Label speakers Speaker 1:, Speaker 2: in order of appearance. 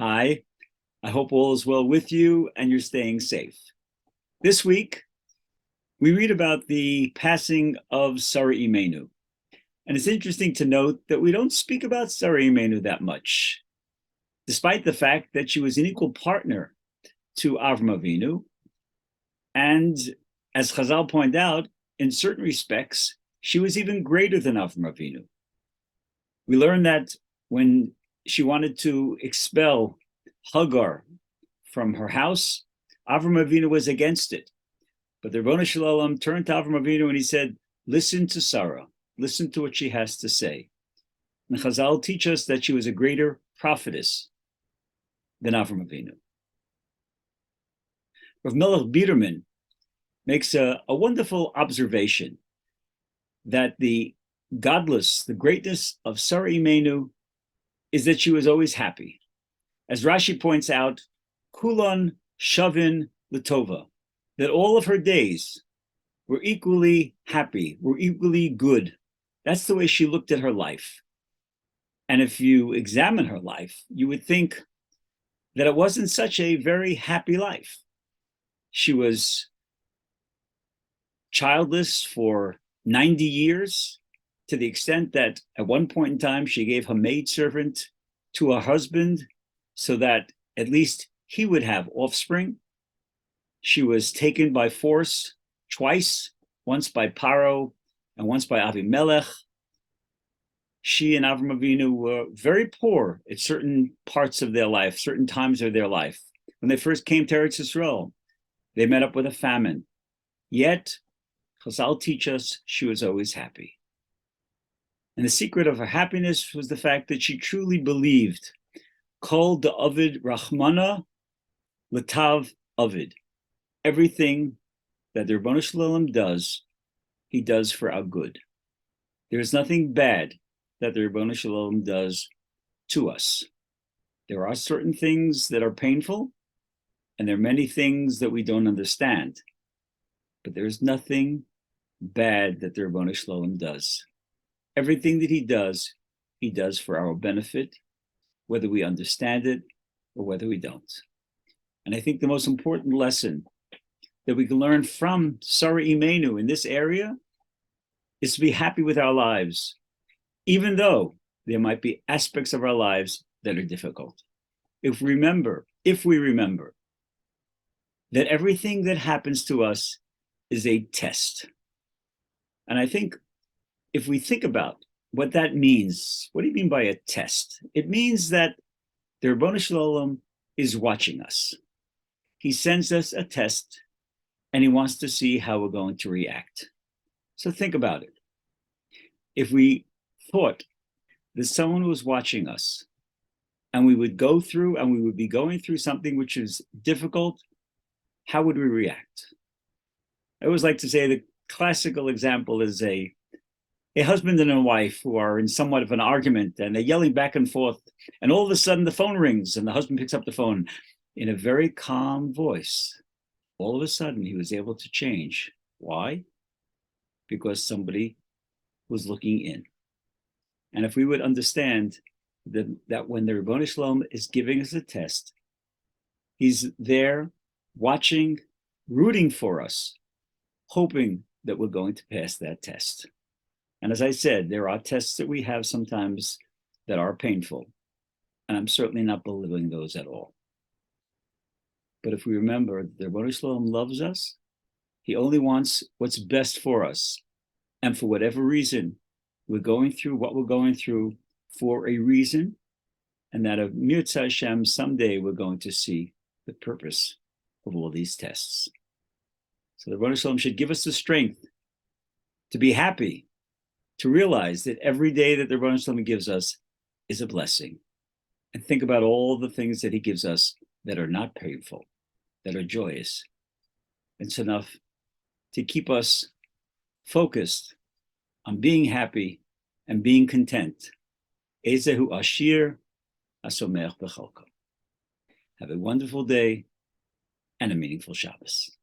Speaker 1: Hi, I hope all is well with you and you're staying safe. This week, we read about the passing of Sarah Imenu. And it's interesting to note that we don't speak about Sarah Imenu that much, despite the fact that she was an equal partner to Avram Avinu. And as Chazal pointed out, in certain respects, she was even greater than Avram Avinu. We learn that when she wanted to expel Hagar from her house, Avram Avinu was against it. But the Ribono Shel Olam turned to Avram Avinu and he said, listen to Sarah, listen to what she has to say. And Chazal teach us that she was a greater prophetess than Avram Avinu. Rav Melech Biderman makes a wonderful observation that the greatness of Sarah Imenu is that she was always happy. As Rashi points out, Kulan Shavin Latova, that all of her days were equally happy, were equally good. That's the way she looked at her life. And if you examine her life, you would think that it wasn't such a very happy life. She was childless for 90 years, to the extent that at one point in time, she gave her maidservant to her husband so that at least he would have offspring. She was taken by force twice, once by Paro and once by Avimelech. She and Avram Avinu were very poor at certain parts of their life, certain times of their life. When they first came to Eretz Yisrael, they met up with a famine. Yet, Chazal teach us she was always happy. And the secret of her happiness was the fact that she truly believed, Kol da'avid Rachmana Latav Avid. Everything that the Ribono Shel Olam does, he does for our good. There is nothing bad that the Ribono Shel Olam does to us. There are certain things that are painful, and there are many things that we don't understand. But there's nothing bad that the Ribono Shel Olam does. Everything that he does for our benefit, whether we understand it or whether we don't. And I think the most important lesson that we can learn from Sarah Imenu in this area is to be happy with our lives, even though there might be aspects of our lives that are difficult. If we remember that everything that happens to us is a test. And I think if we think about what that means, what do you mean by a test? It means that the Ribono Shel Olam is watching us. He sends us a test and he wants to see how we're going to react. So think about it. If we thought that someone was watching us and we would be going through something which is difficult, how would we react? I always like to say the classical example is a husband and a wife who are in somewhat of an argument and they're yelling back and forth, and all of a sudden the phone rings and the husband picks up the phone in a very calm voice. All of a sudden he was able to change. Why? Because somebody was looking in. And if we would understand that when the Ribono Shel Olam is giving us a test, he's there watching, rooting for us, hoping that we're going to pass that test. And as I said, there are tests that we have sometimes that are painful, and I'm certainly not belittling those at all. But if we remember that the Ribono Shel Olam loves us, he only wants what's best for us. And for whatever reason, we're going through what we're going through for a reason, and that of Mirza Hashem, someday we're going to see the purpose of all these tests. So the Ribono Shel Olam should give us the strength to be happy, to realize that every day that the Ribono Shel Olam gives us is a blessing. And think about all the things that he gives us that are not painful, that are joyous. It's enough to keep us focused on being happy and being content. Ezehu Ashir Asomech B'Chalko. Have a wonderful day and a meaningful Shabbos.